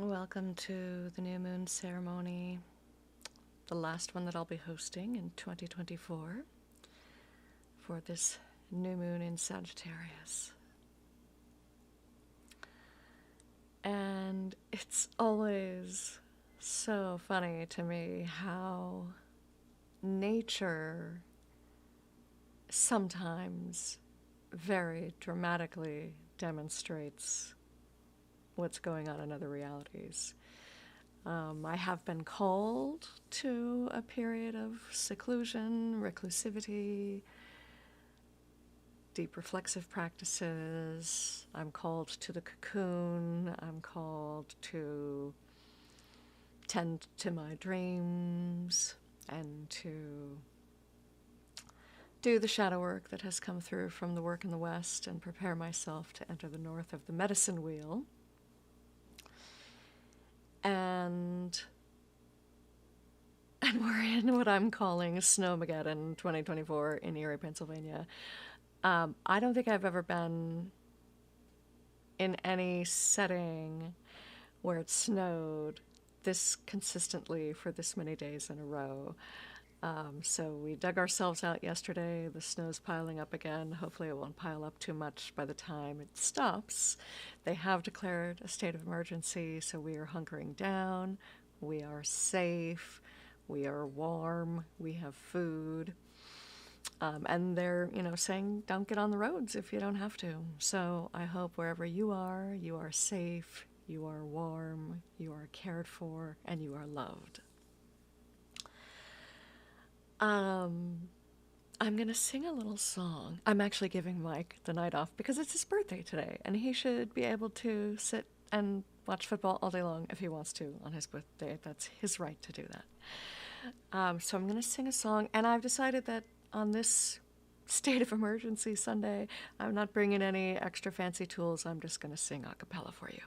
Welcome to the new moon ceremony, the last one that I'll be hosting in 2024 for this new moon in Saggitarius. And it's always so funny to me how nature sometimes very dramatically demonstrates what's going on in other realities. I have been called to a period of seclusion, reclusivity, deep reflexive practices. I'm called to the cocoon. I'm called to tend to my dreams and to do the shadow work that has come through from the work in the West and prepare myself to enter the north of the medicine wheel. And we're in what I'm calling Snowmageddon 2024 in Erie, Pennsylvania. I don't think I've ever been in any setting where it snowed this consistently for this many days in a row. So we dug ourselves out yesterday. The snow's piling up again. Hopefully it won't pile up too much by the time it stops. They have declared a state of emergency, so we are hunkering down. We are safe. We are warm. We have food. And they're, saying don't get on the roads if you don't have to. So I hope wherever you are safe, you are warm, you are cared for, and you are loved. I'm going to sing a little song. I'm actually giving Mike the night off because it's his birthday today, and he should be able to sit and watch football all day long if he wants to on his birthday. That's his right to do that. So I'm going to sing a song, and I've decided that on this state of emergency Sunday, I'm not bringing any extra fancy tools. I'm just going to sing a cappella for you.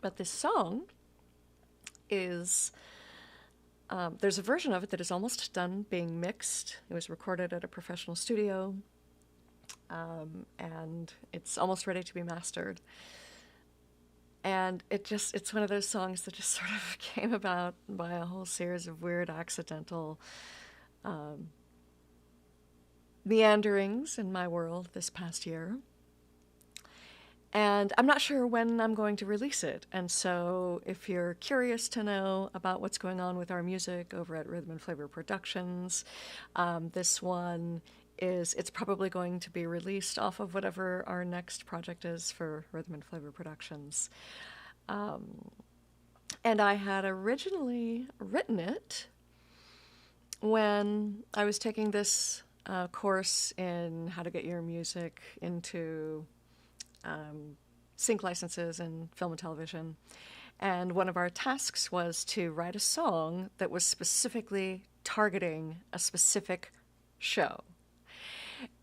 But this song is... there's a version of it that is almost done being mixed. It was recorded at a professional studio, and it's almost ready to be mastered. And it's one of those songs that just sort of came about by a whole series of weird accidental meanderings in my world this past year. And I'm not sure when I'm going to release it. And so if you're curious to know about what's going on with our music over at Rhythm and Flavor Productions, this one it's probably going to be released off of whatever our next project is for Rhythm and Flavor Productions. And I had originally written it when I was taking this course in how to get your music into sync licenses in film and television. And one of our tasks was to write a song that was specifically targeting a specific show.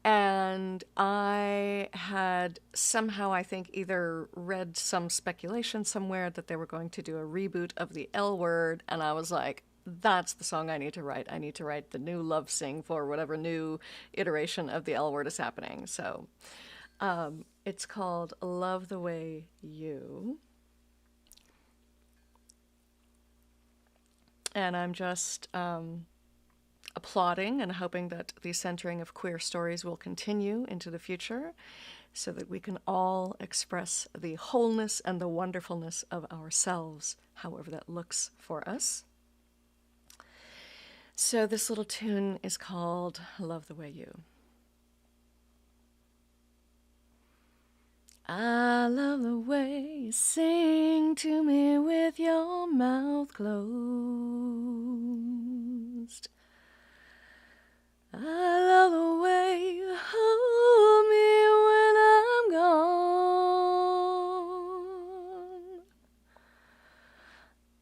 And I had somehow, I think, either read some speculation somewhere that they were going to do a reboot of the L Word, and I was like, that's the song I need to write. I need to write the new love sing for whatever new iteration of the L Word is happening. So it's called Love the Way You. And I'm just applauding and hoping that the centering of queer stories will continue into the future so that we can all express the wholeness and the wonderfulness of ourselves, however that looks for us. So this little tune is called Love the Way You. I love the way you sing to me with your mouth closed. I love the way you hold me when I'm gone.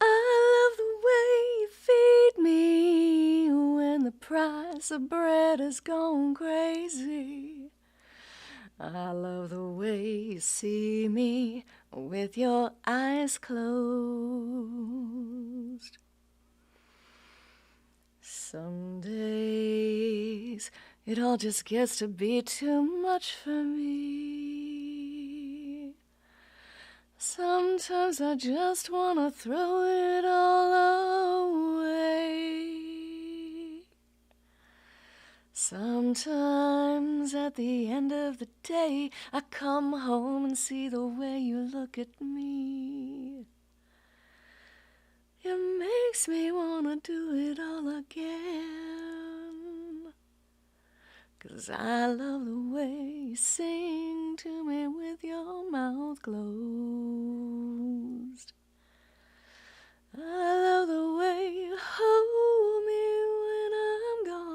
I love the way you feed me when the price of bread has gone crazy. I love the way you see me with your eyes closed. Some days it all just gets to be too much for me. Sometimes I just wanna throw it all away. Sometimes at the end of the day, I come home and see the way you look at me. It makes me wanna do it all again. 'Cause I love the way you sing to me with your mouth closed. I love the way you hold me when I'm gone.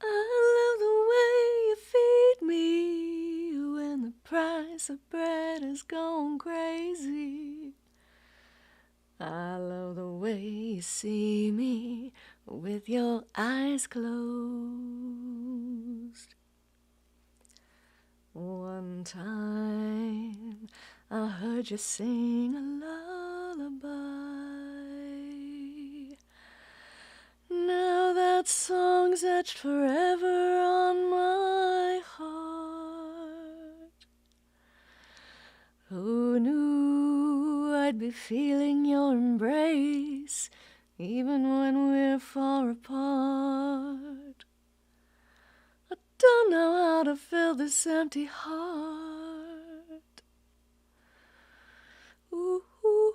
I love the way you feed me when the price of bread has gone crazy. I love the way you see me with your eyes closed. One time I heard you sing a lullaby. Now that song's etched forever on my heart. Who knew I'd be feeling your embrace even when we're far apart? I don't know how to fill this empty heart. Ooh, ooh,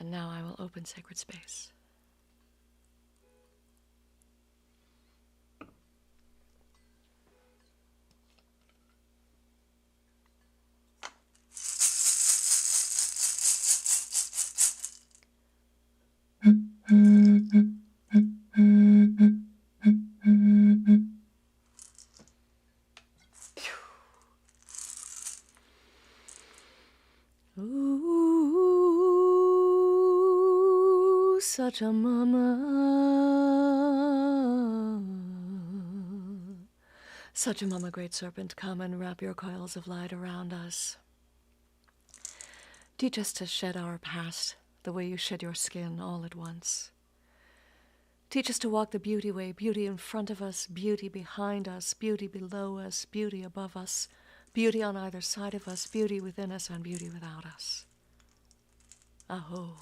And now I will open sacred space. Ooh, such a mama. Such a mama, great serpent, come and wrap your coils of light around us. Teach us to shed our past the way you shed your skin all at once. Teach us to walk the beauty way, beauty in front of us, beauty behind us, beauty below us, beauty above us, beauty on either side of us, beauty within us, and beauty without us. Aho.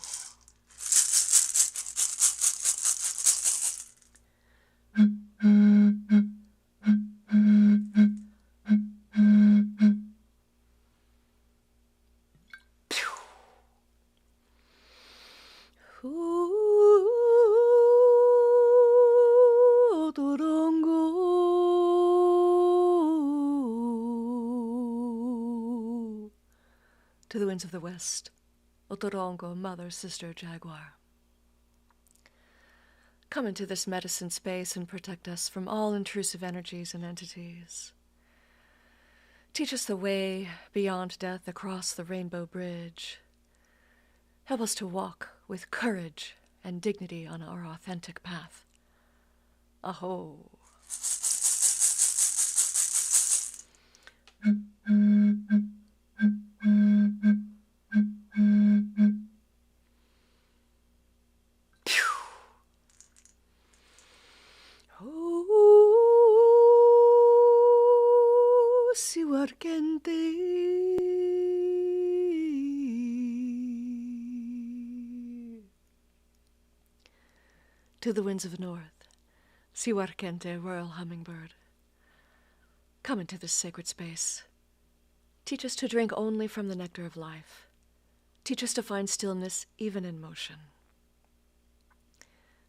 To the winds of the west, Otorongo, mother, sister, jaguar. Come into this medicine space and protect us from all intrusive energies and entities. Teach us the way beyond death across the rainbow bridge. Help us to walk with courage and dignity on our authentic path. Aho. Oh, Siwarkente. To the winds of the north, Siwarkente, royal hummingbird. Come into this sacred space. Teach us to drink only from the nectar of life. Teach us to find stillness even in motion.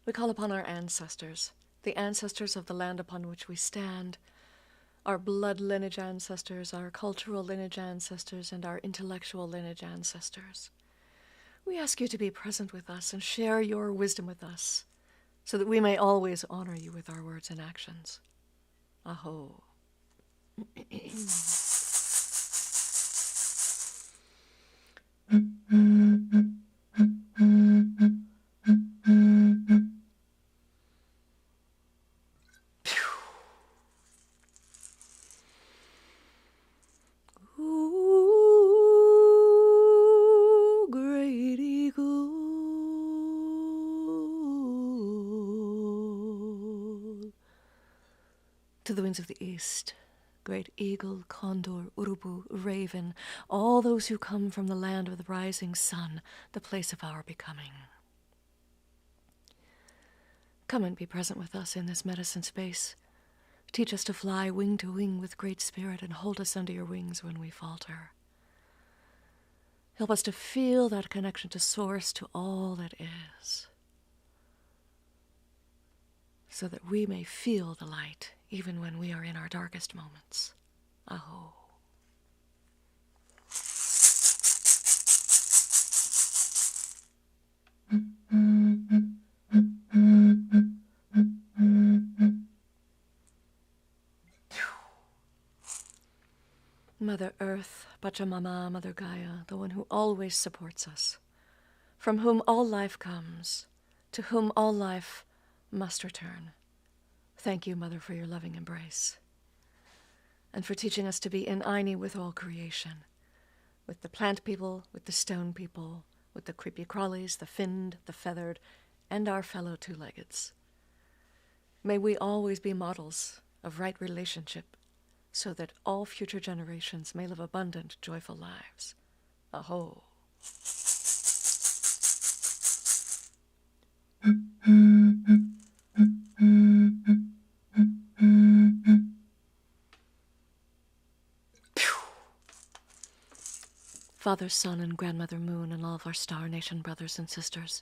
We call upon our ancestors, the ancestors of the land upon which we stand, our blood lineage ancestors, our cultural lineage ancestors, and our intellectual lineage ancestors. we ask you to be present with us and share your wisdom with us, so that we may always honor you with our words and actions. Aho. Ooh, great eagle, to the winds of the east, great eagle, condor, urubu, raven, all those who come from the land of the rising sun, the place of our becoming. Come and be present with us in this medicine space. Teach us to fly wing to wing with great spirit and hold us under your wings when we falter. Help us to feel that connection to Source, to all that is, so that we may feel the light even when we are in our darkest moments. Aho. Mother Earth, Pachamama, Mother Gaia, the one who always supports us, from whom all life comes, to whom all life must return. Thank you, Mother, for your loving embrace, and for teaching us to be in Aini with all creation, with the plant people, with the stone people, with the creepy crawlies, the finned, the feathered, and our fellow two-leggeds. May we always be models of right relationship, so that all future generations may live abundant, joyful lives. Aho. Father Sun and Grandmother Moon and all of our Star Nation brothers and sisters,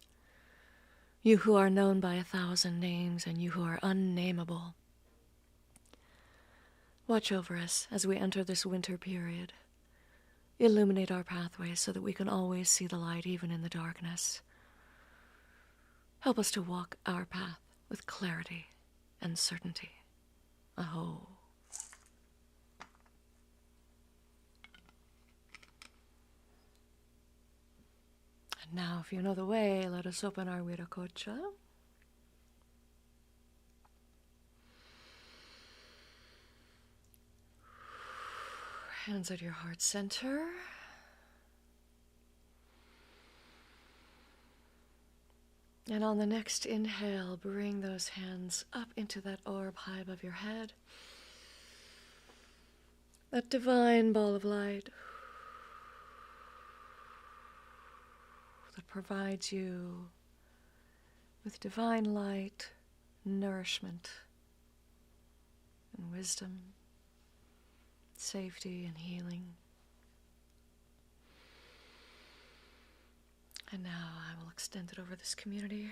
you who are known by 1,000 names and you who are unnameable, watch over us as we enter this winter period. Illuminate our pathways so that we can always see the light even in the darkness. Help us to walk our path with clarity and certainty. Aho. And now, if you know the way, let us open our Viracocha. Hands at your heart center. And on the next inhale, bring those hands up into that orb high above your head. That divine ball of light that provides you with divine light, nourishment, and wisdom, safety and healing. And now I will extend it over this community.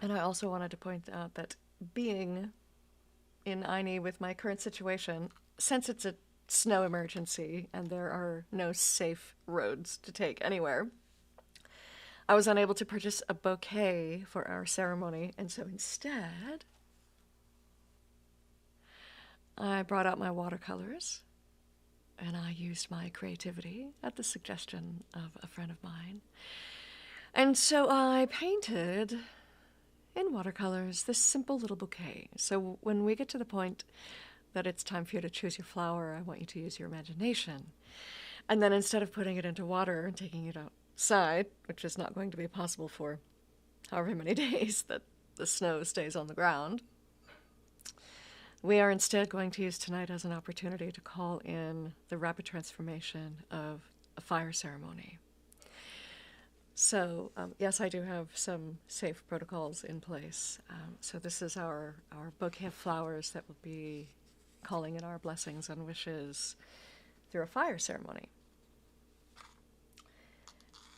And I also wanted to point out that being in Aini with my current situation, since it's a snow emergency and there are no safe roads to take anywhere, I was unable to purchase a bouquet for our ceremony, and so instead I brought out my watercolors and I used my creativity at the suggestion of a friend of mine. And so I painted in watercolors this simple little bouquet. So when we get to the point that it's time for you to choose your flower, I want you to use your imagination. And then instead of putting it into water and taking it outside, which is not going to be possible for however many days that the snow stays on the ground, we are instead going to use tonight as an opportunity to call in the rapid transformation of a fire ceremony. So, yes, I do have some safe protocols in place. So this is our bouquet of flowers that will be calling in our blessings and wishes through a fire ceremony.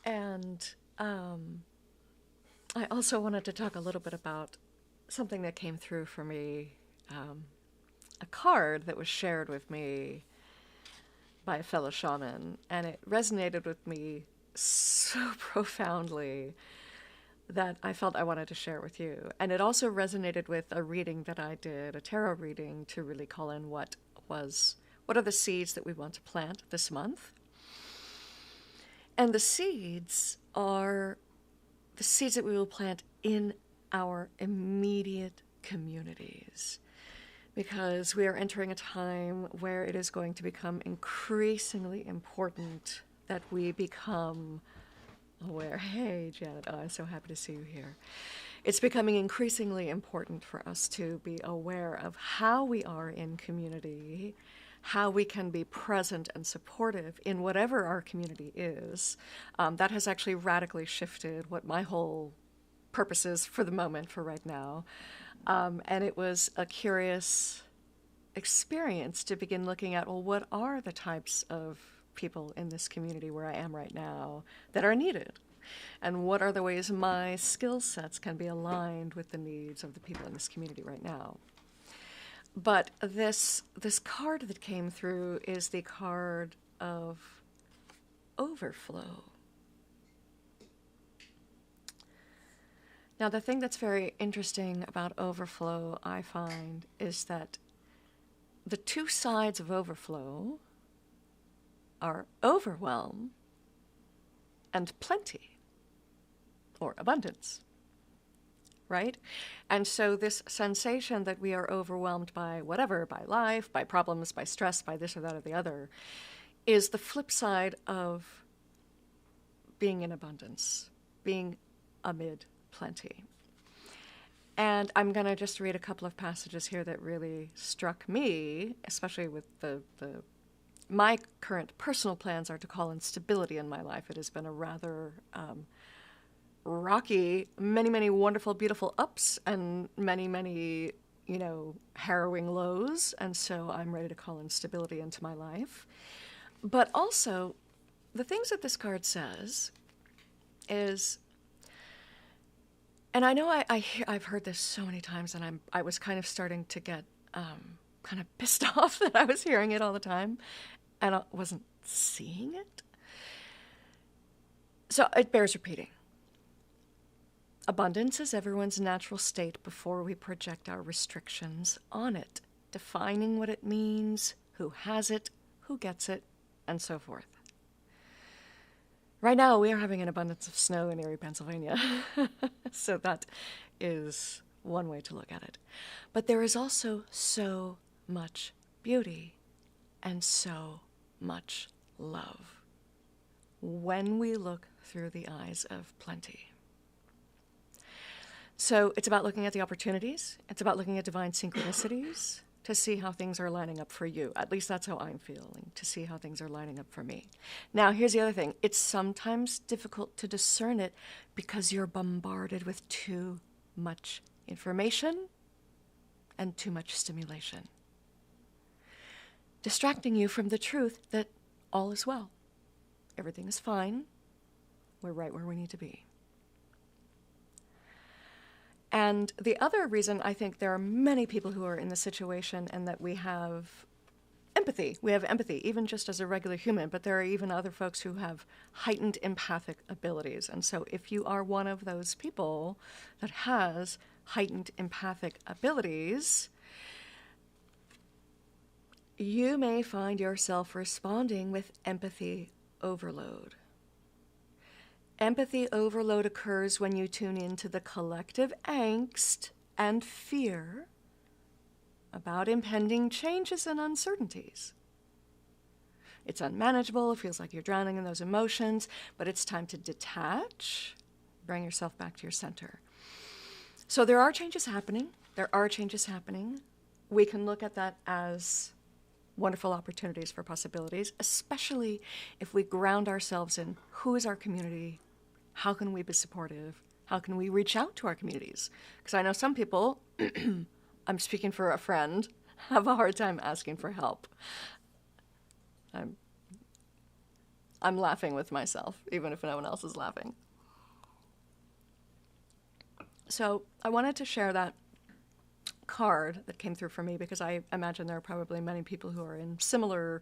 And I also wanted to talk a little bit about something that came through for me, a card that was shared with me by a fellow shaman, and it resonated with me so profoundly that I felt I wanted to share with you. And it also resonated with a reading that I did, a tarot reading, to really call in what are the seeds that we want to plant this month. And the seeds are the seeds that we will plant in our immediate communities, because we are entering a time where it is going to become increasingly important that we become aware. Hey, Janet, oh, I'm so happy to see you here. It's becoming increasingly important for us to be aware of how we are in community, how we can be present and supportive in whatever our community is. That has actually radically shifted what my whole purpose is for the moment, for right now. And it was a curious experience to begin looking at, well, what are the types of people in this community where I am right now that are needed? And what are the ways my skill sets can be aligned with the needs of the people in this community right now? But this card that came through is the card of overflow. Now, the thing that's very interesting about overflow, I find, is that the two sides of overflow are overwhelm and plenty, or abundance, right? And so this sensation that we are overwhelmed by whatever, by life, by problems, by stress, by this or that or the other, is the flip side of being in abundance, being amid plenty. And I'm going to just read a couple of passages here that really struck me, especially with my current personal plans are to call in stability in my life. It has been a rather rocky, many, many wonderful, beautiful ups and many, many, harrowing lows. And so I'm ready to call in stability into my life. But also, the things that this card says is, and I know I've heard this so many times, and I was kind of starting to get kind of pissed off that I was hearing it all the time, and I wasn't seeing it. So it bears repeating. Abundance is everyone's natural state before we project our restrictions on it, defining what it means, who has it, who gets it, and so forth. Right now, we are having an abundance of snow in Erie, Pennsylvania. So that is one way to look at it. But there is also so much beauty and so much love when we look through the eyes of plenty. So it's about looking at the opportunities. It's about looking at divine synchronicities to see how things are lining up for you. At least that's how I'm feeling, to see how things are lining up for me. Now, here's the other thing. It's sometimes difficult to discern it because you're bombarded with too much information and too much stimulation, distracting you from the truth that all is well. Everything is fine. We're right where we need to be. And the other reason I think there are many people who are in this situation and that we have empathy. We have empathy, even just as a regular human, but there are even other folks who have heightened empathic abilities. And so if you are one of those people that has heightened empathic abilities, you may find yourself responding with empathy overload. Empathy overload occurs when you tune into the collective angst and fear about impending changes and uncertainties. It's unmanageable, it feels like you're drowning in those emotions, but it's time to detach, bring yourself back to your center. So there are changes happening. We can look at that as wonderful opportunities for possibilities, especially if we ground ourselves in who is our community, how can we be supportive, how can we reach out to our communities? Because I know some people, I'm speaking for a friend, have a hard time asking for help. I'm I'm laughing with myself, even if no one else is laughing. So I wanted to share that card that came through for me because I imagine there are probably many people who are in similar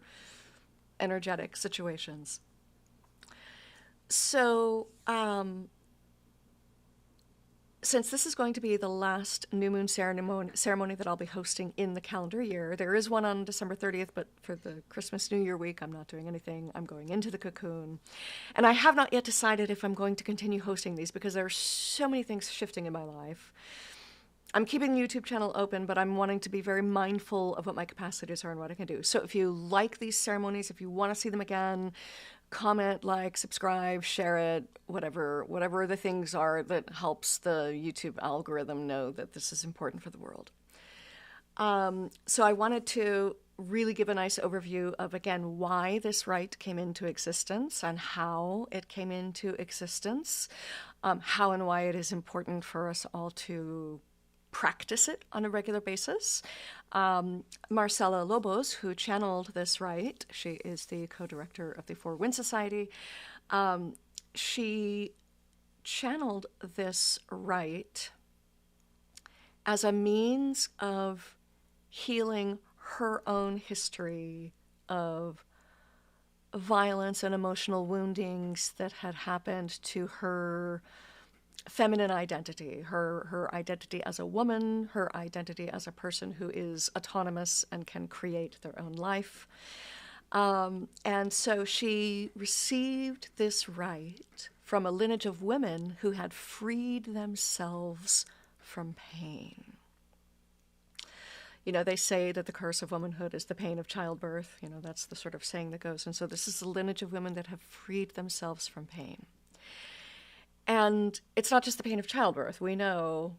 energetic situations. So, since this is going to be the last new moon ceremony that I'll be hosting in the calendar year, there is one on December 30th, but for the Christmas New Year week, I'm not doing anything. I'm going into the cocoon. And I have not yet decided if I'm going to continue hosting these because there are so many things shifting in my life. I'm keeping the YouTube channel open, but I'm wanting to be very mindful of what my capacities are and what I can do. So if you like these ceremonies, if you want to see them again, comment, like, subscribe, share it, whatever the things are that helps the YouTube algorithm know that this is important for the world. So I wanted to really give a nice overview of, again, why this rite came into existence and how it came into existence, how and why it is important for us all to practice it on a regular basis. Marcela Lobos, who channeled this rite, she is the co-director of the Four Wind Society. She channeled this rite as a means of healing her own history of violence and emotional woundings that had happened to her feminine identity, her identity as a woman, her identity as a person who is autonomous and can create their own life. And so she received this rite from a lineage of women who had freed themselves from pain. You know, they say that the curse of womanhood is the pain of childbirth. You know, that's the sort of saying that goes. And so this is a lineage of women that have freed themselves from pain. And it's not just the pain of childbirth. We know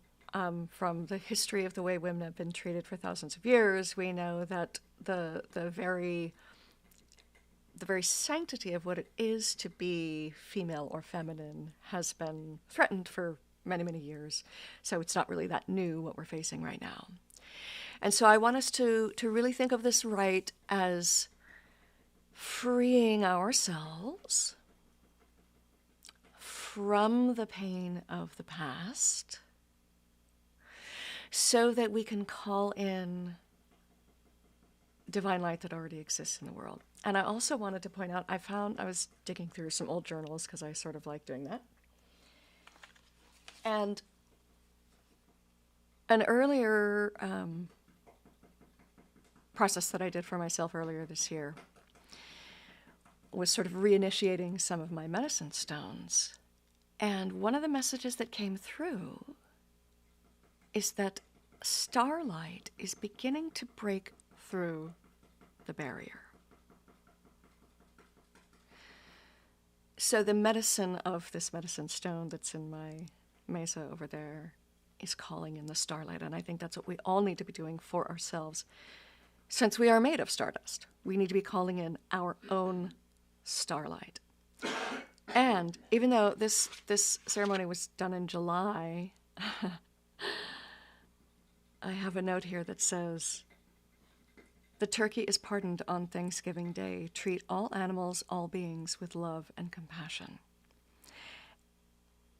from the history of the way women have been treated for thousands of years, we know that the very sanctity of what it is to be female or feminine has been threatened for many, many years. So it's not really that new what we're facing right now. And so I want us to really think of this rite as freeing ourselves from the pain of the past so that we can call in divine light that already exists in the world. And I also wanted to point out, I was digging through some old journals because I sort of like doing that. And an earlier process that I did for myself earlier this year was sort of reinitiating some of my medicine stones. And one of the messages that came through is that starlight is beginning to break through the barrier. So the medicine of this medicine stone that's in my mesa over there is calling in the starlight. And I think that's what we all need to be doing for ourselves. Since we are made of stardust, we need to be calling in our own starlight. And even though this ceremony was done in July, I have a note here that says, "The turkey is pardoned on Thanksgiving Day. Treat all animals, all beings with love and compassion."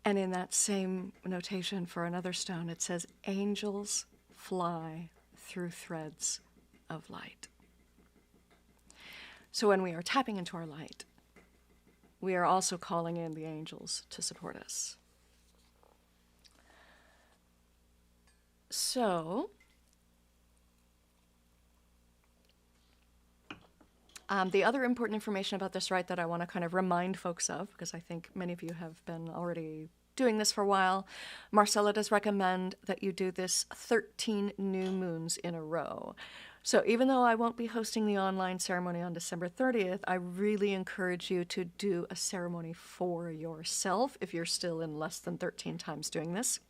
And in that same notation for another stone, it says, "Angels fly through threads of light." So when we are tapping into our light, we are also calling in the angels to support us. So, the other important information about this rite that I want to kind of remind folks of, because I think many of you have been already doing this for a while, Marcella does recommend that you do this 13 new moons in a row. So even though I won't be hosting the online ceremony on December 30th, I really encourage you to do a ceremony for yourself if you're still in less than 13 times doing this.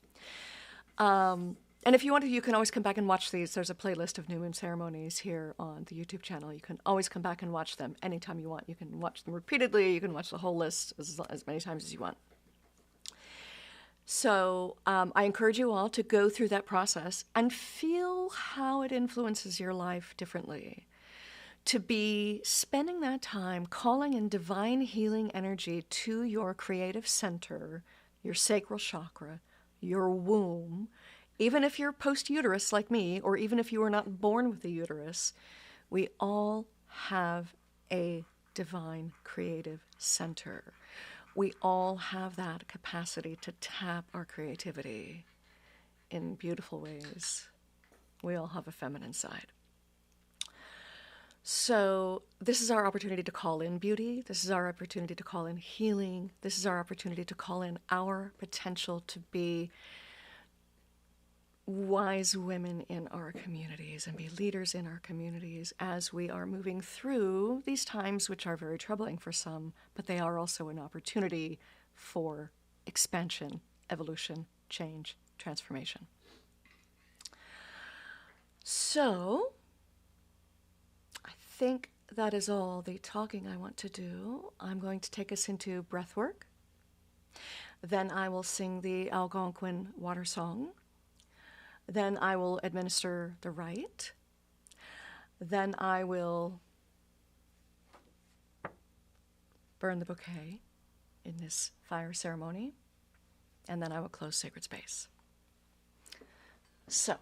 And if you want to, you can always come back and watch these. There's a playlist of new moon ceremonies here on the YouTube channel. You can always come back and watch them anytime you want. You can watch them repeatedly. You can watch the whole list as many times as you want. So I encourage you all to go through that process and feel how it influences your life differently. to be spending that time calling in divine healing energy to your creative center, your sacral chakra, your womb. Even if you're post-uterus like me, or even if you were not born with a uterus, we all have a divine creative center. We all have that capacity to tap our creativity in beautiful ways. We all have a feminine side. So this is our opportunity to call in beauty. This is our opportunity to call in healing. This is our opportunity to call in our potential to be wise women in our communities and be leaders in our communities as we are moving through these times, which are very troubling for some, but they are also an opportunity for expansion, evolution, change, transformation. So I think that is all the talking I want to do. I'm going to take us into breath work. Then I will sing the Algonquin water song. Then I will administer the rite. Then I will burn the bouquet in this fire ceremony. And then I will close sacred space. So,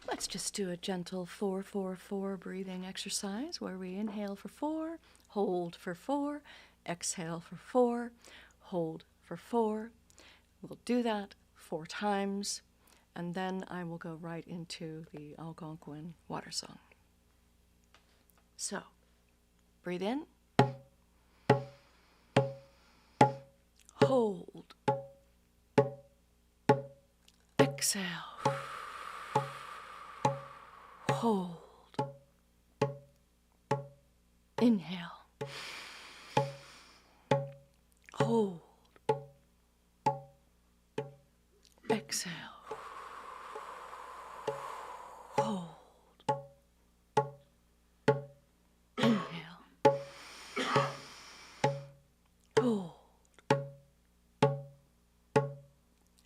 let's just do a gentle 4-4-4 breathing exercise where we inhale for 4, hold for 4, exhale for 4, hold for 4. We'll do that 4 times, and then I will go right into the Algonquin water song. So, breathe in, hold, exhale, hold, inhale, hold, exhale, hold, inhale, hold,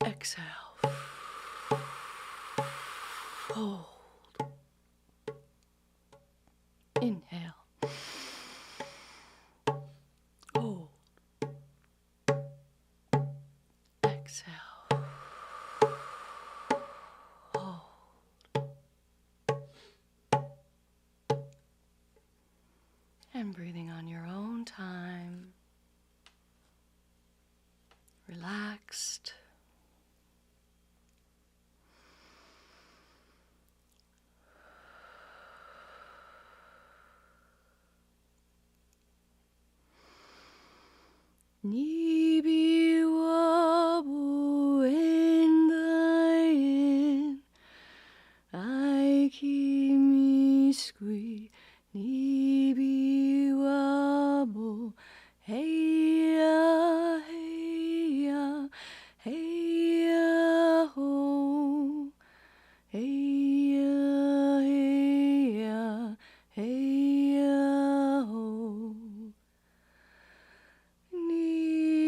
exhale, hold, inhale, hold, exhale, hold. And breathing on your own time, relaxed. Nibi wabu endayen, aiki miskui, nibi wabu, heya, heya, heya ho, heya, heya, heya ho. Ni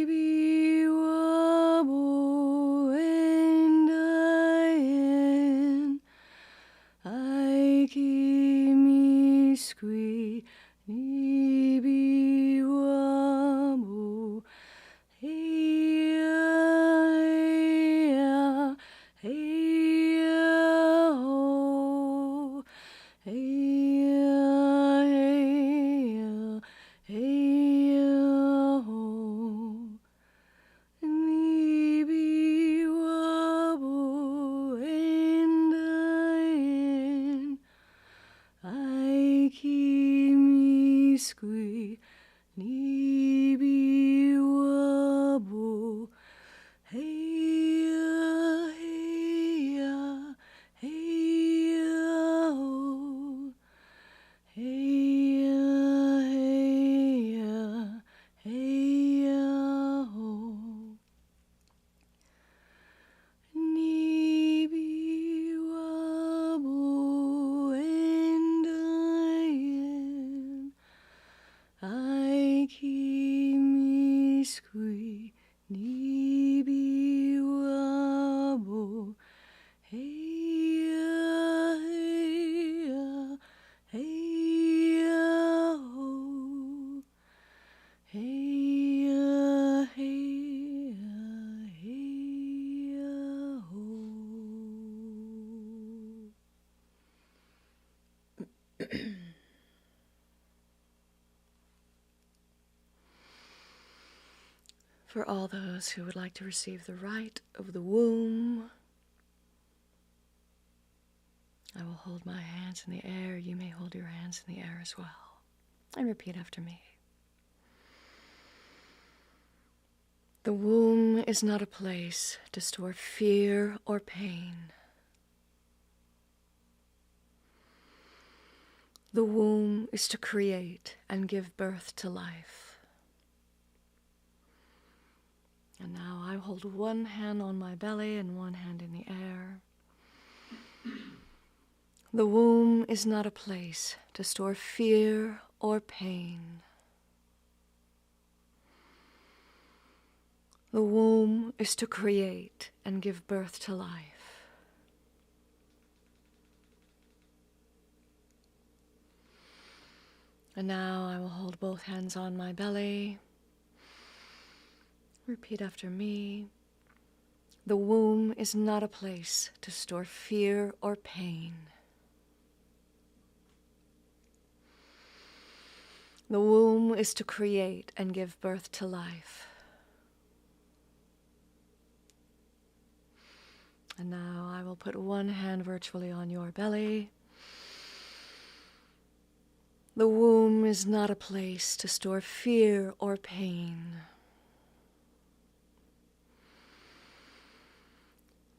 Nibi wabo, heya, heya, heya, ho, heya, heya, heya, ho. For all those who would like to receive the rite of the womb, I will hold my hands in the air. You may hold your hands in the air as well. And repeat after me. The womb is not a place to store fear or pain. The womb is to create and give birth to life. And now I hold one hand on my belly and one hand in the air. The womb is not a place to store fear or pain. The womb is to create and give birth to life. And now I will hold both hands on my belly. Repeat after me. The womb is not a place to store fear or pain. The womb is to create and give birth to life. And now I will put one hand virtually on your belly. The womb is not a place to store fear or pain.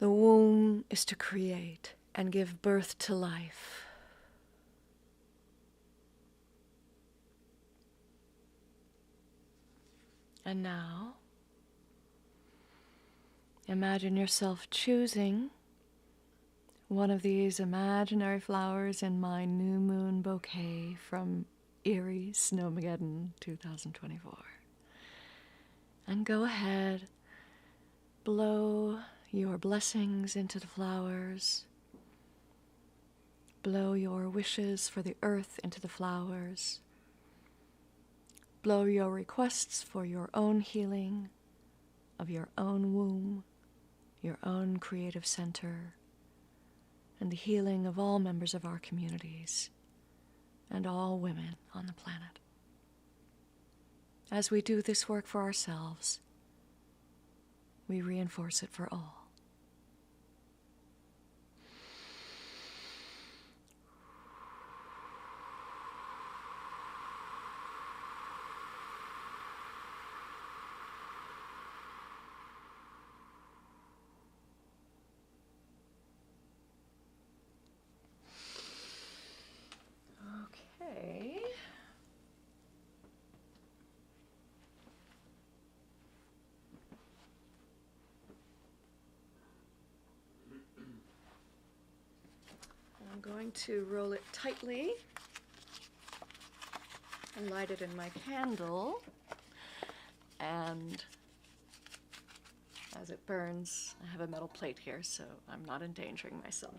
The womb is to create and give birth to life. And now, imagine yourself choosing one of these imaginary flowers in my new moon bouquet from Erie Snowmageddon 2024. And go ahead, blow your blessings into the flowers. Blow your wishes for the earth into the flowers. Blow your requests for your own healing of your own womb, your own creative center, and the healing of all members of our communities and all women on the planet. As we do this work for ourselves, we reinforce it for all. Okay. I'm going to roll it tightly and light it in my candle. And as it burns, I have a metal plate here, so I'm not endangering myself.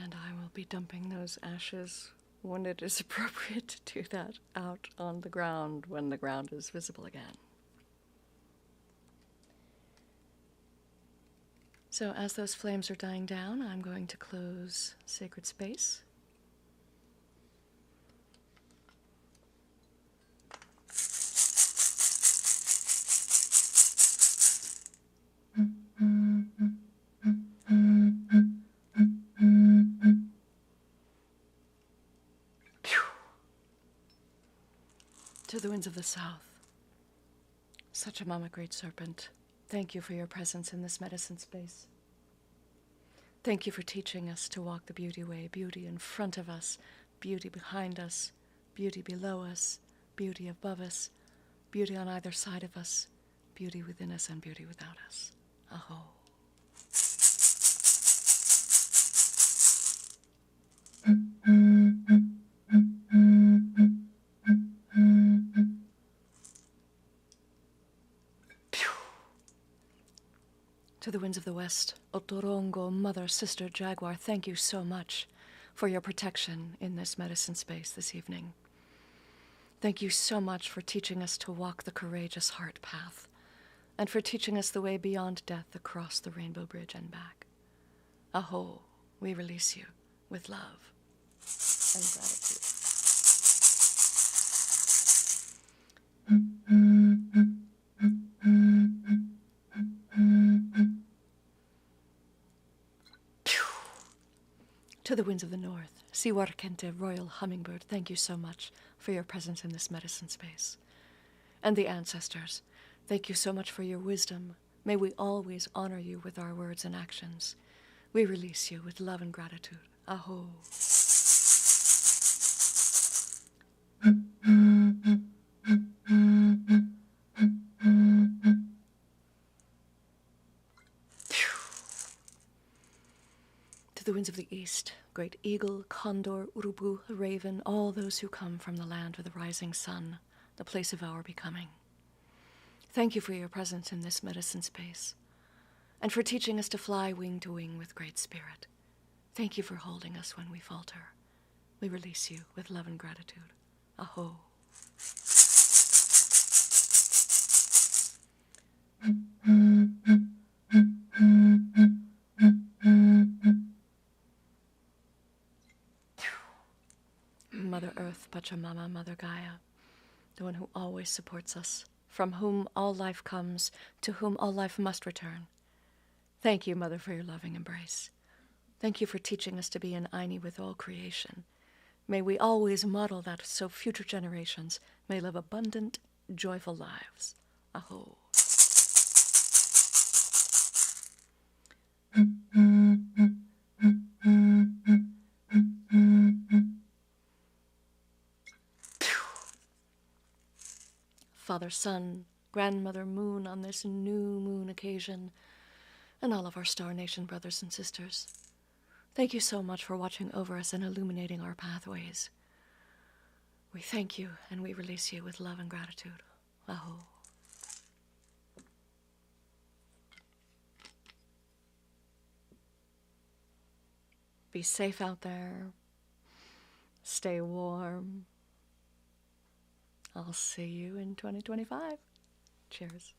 And I will be dumping those ashes when it is appropriate to do that out on the ground when the ground is visible again. So as those flames are dying down, I'm going to close sacred space. To the winds of the south, such a mama great serpent, thank you for your presence in this medicine space. Thank you for teaching us to walk the beauty way, beauty in front of us, beauty behind us, beauty below us, beauty above us, beauty on either side of us, beauty within us and beauty without us. Aho. To the winds of the west, Otorongo, mother, sister, jaguar, thank you so much for your protection in this medicine space this evening. Thank you so much for teaching us to walk the courageous heart path, and for teaching us the way beyond death across the rainbow bridge and back. Aho, we release you with love and gratitude. To the winds of the north, Siwarkente, royal hummingbird, thank you so much for your presence in this medicine space. And the ancestors, thank you so much for your wisdom. May we always honor you with our words and actions. We release you with love and gratitude. Aho. To the winds of the east, great eagle, condor, urubu, raven, all those who come from the land of the rising sun, the place of our becoming. Thank you for your presence in this medicine space, and for teaching us to fly wing to wing with great spirit. Thank you for holding us when we falter. We release you with love and gratitude. Aho. Mother Earth, Pachamama, Mother Gaia, the one who always supports us, from whom all life comes, to whom all life must return. Thank you, Mother, for your loving embrace. Thank you for teaching us to be in Aini with all creation. May we always model that so future generations may live abundant, joyful lives. Aho. Father Sun, Grandmother Moon on this new moon occasion, and all of our Star Nation brothers and sisters. Thank you so much for watching over us and illuminating our pathways. We thank you and we release you with love and gratitude. Aho. Be safe out there. Stay warm. I'll see you in 2025. Cheers.